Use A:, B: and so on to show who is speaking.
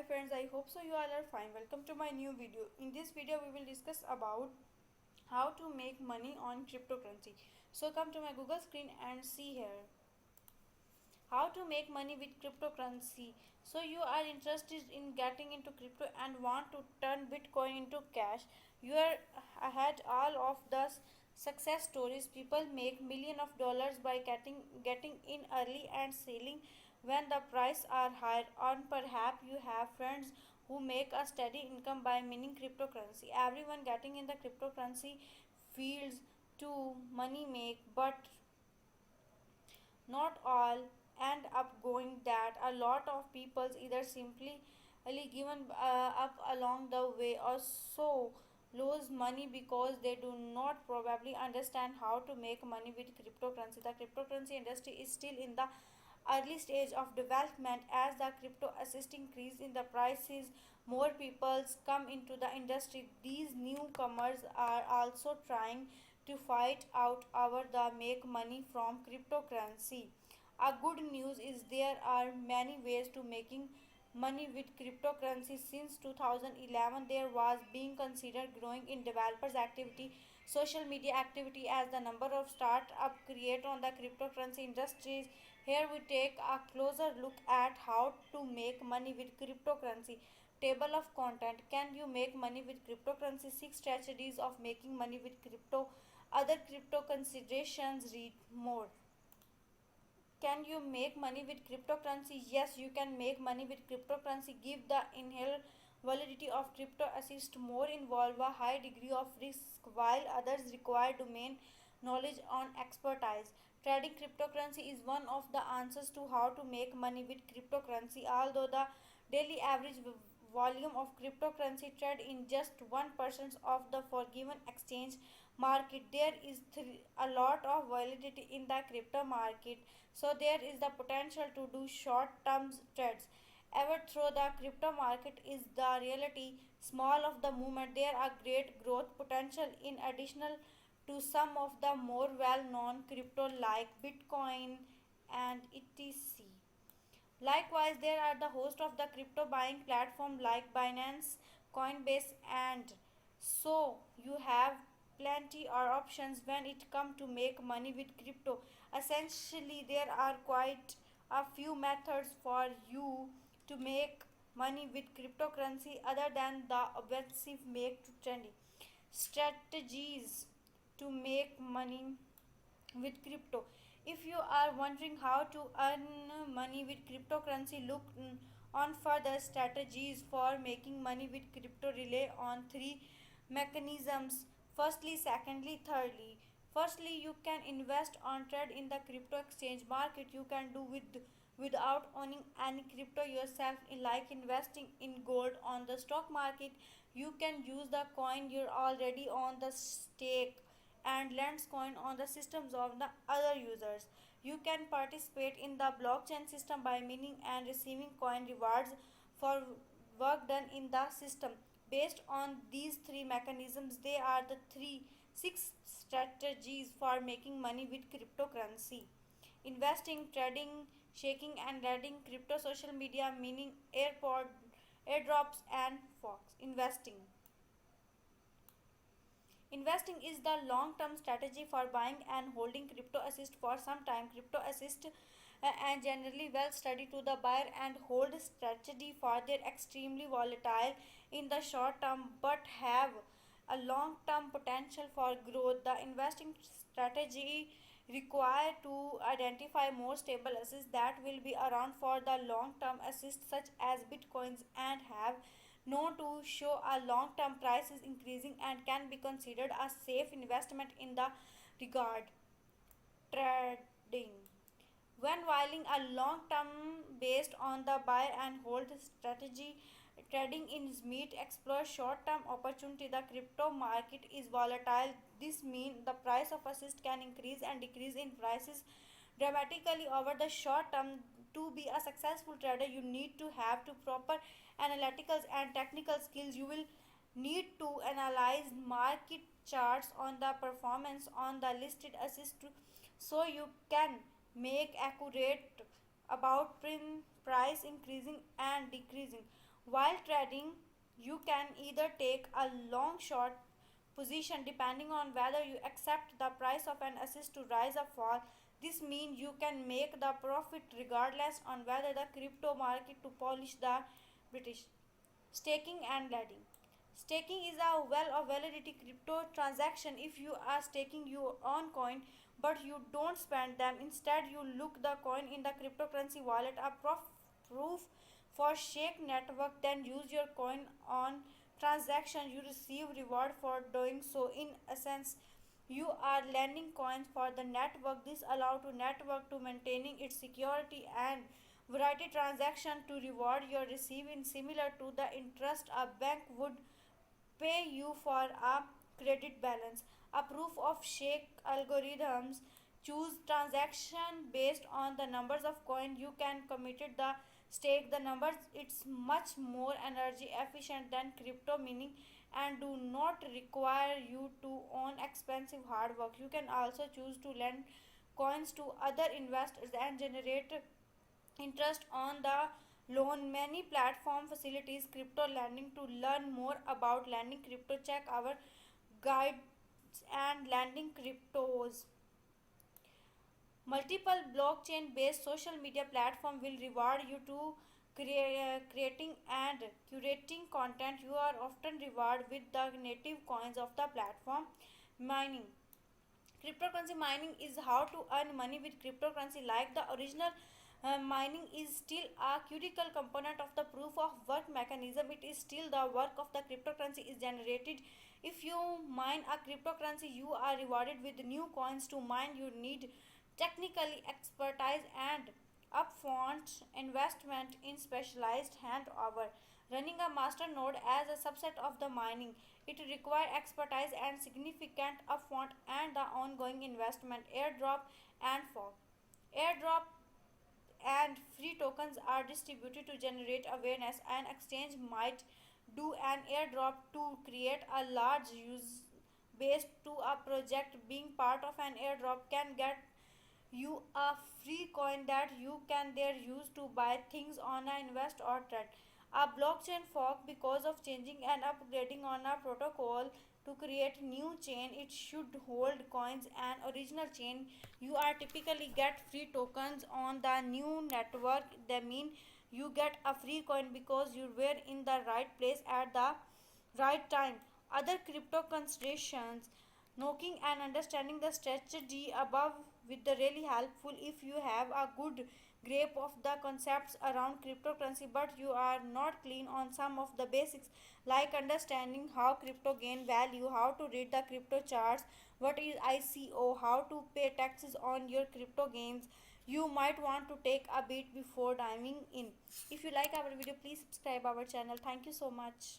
A: friends, I hope so you all are fine. Welcome to my new video. In this video we will discuss about how to make money on cryptocurrency. So come to my Google screen and see here how to make money with cryptocurrency. So you are interested in getting into crypto and want to turn Bitcoin into cash. You are ahead all of the success stories. People make millions of dollars by getting in early and selling when the price are higher. Or perhaps you have friends who make a steady income by mining cryptocurrency. Everyone getting in the cryptocurrency fields to money make, but not all end up going that. A lot of people either simply given up along the way or so lose money because they do not probably understand how to make money with cryptocurrency. The cryptocurrency industry is still in the early stage of development. As the crypto assist increase in the prices, more people come into the industry. These newcomers are also trying to fight out our the make money from cryptocurrency. A good news is there are many ways to making money with cryptocurrency. Since 2011 there was being considered growing in developers activity, social media activity as the number of startup create on the cryptocurrency industries. Here we take a closer look at how to make money with cryptocurrency. Table of content. Can you make money with cryptocurrency? 6 strategies of making money with crypto. Other crypto considerations. Read more. Can you make money with cryptocurrency? Yes, you can make money with cryptocurrency. Give the inherent validity of crypto assist more involve a high degree of risk, while others require domain knowledge on expertise. Trading cryptocurrency is one of the answers to how to make money with cryptocurrency. Although the daily average volume of cryptocurrency trade in just 1% of the forgiven exchange market, there is a lot of volatility in the crypto market, so there is the potential to do short term trades. Ever through the crypto market is the reality small of the movement, there are great growth potential in additional to some of the more well known crypto like Bitcoin and etc. Likewise, there are the host of the crypto buying platform like Binance, Coinbase, and so you have plenty of options when it comes to make money with crypto. Essentially, there are quite a few methods for you to make money with cryptocurrency other than the obsessive make to trendy strategies to make money with crypto. If you are wondering how to earn money with cryptocurrency, look on further strategies for making money with crypto. Rely on three mechanisms. Firstly, secondly, thirdly. Firstly, you can invest on trade in the crypto exchange market. You can do without owning any crypto yourself, like investing in gold on the stock market. You can use the coin you're already on the stake and lends coin on the systems of the other users. You can participate in the blockchain system by mining and receiving coin rewards for work done in the system. Based on these three mechanisms, they are the six strategies for making money with cryptocurrency. Investing, trading, shaking and lending, crypto, social media, mining, airdrops and fox. Investing is the long-term strategy for buying and holding crypto assist for some time. Crypto assist and generally well studied to the buyer and hold strategy for their extremely volatile in the short term but have a long-term potential for growth. The investing strategy required to identify more stable assets that will be around for the long-term assets such as bitcoins and have known to show a long-term price is increasing and can be considered a safe investment in the regard. Trading, when whiling a long term based on the buy and hold strategy, trading in meat explore short term opportunity. The crypto market is volatile. This means the price of assist can increase and decrease in prices dramatically over the short term. To be a successful trader, you need to have to proper analytical and technical skills. You will need to analyze market charts on the performance on the listed assets so you can make accurate about price increasing and decreasing. While trading, you can either take a long short position depending on whether you accept the price of an asset to rise or fall. This means you can make the profit regardless on whether the crypto market to polish the British. Staking and lending. Staking is a well of validity crypto transaction. If you are staking your own coin but you don't spend them, instead you look the coin in the cryptocurrency wallet, a proof for shake network, then use your coin on transaction. You receive reward for doing so. In essence, you are lending coins for the network. This allows to network to maintaining its security and variety transaction to reward your receiving, similar to the interest a bank would pay you for a credit balance. A proof of shake algorithms choose transaction based on the numbers of coin you can committed the stake. The numbers it's much more energy efficient than crypto mining and do not require you to own expensive hard work. You can also choose to lend coins to other investors and generate interest on the loan. Many platform facilities crypto lending. To learn more about lending crypto, check our guides and lending cryptos. Multiple blockchain based social media platform will reward you to creating and curating content. You are often rewarded with the native coins of the platform. Mining. Cryptocurrency mining is how to earn money with cryptocurrency. Like the original mining is still a critical component of the proof of work mechanism. It is still the work of the cryptocurrency is generated. If you mine a cryptocurrency, you are rewarded with new coins. To mine, you need technically expertise and upfront investment in specialized handover. Running a master node as a subset of the mining, it requires expertise and significant upfront and the ongoing investment. Airdrop and fork. Airdrop and free tokens are distributed to generate awareness. An exchange might do an airdrop to create a large use base to a project. Being part of an airdrop can get you a free coin that you can there use to buy things on a invest or trade. A blockchain fork, because of changing and upgrading on a protocol to create new chain, it should hold coins and original chain. You are typically get free tokens on the new network. That mean you get a free coin because you were in the right place at the right time. Other crypto considerations. Knowing and understanding the strategy above with the really helpful. If you have a good grasp of the concepts around cryptocurrency but you are not clean on some of the basics like understanding how crypto gain value, how to read the crypto charts, what is ICO, how to pay taxes on your crypto gains, you might want to take a bit before diving in. If you like our video, please subscribe our channel. Thank you so much.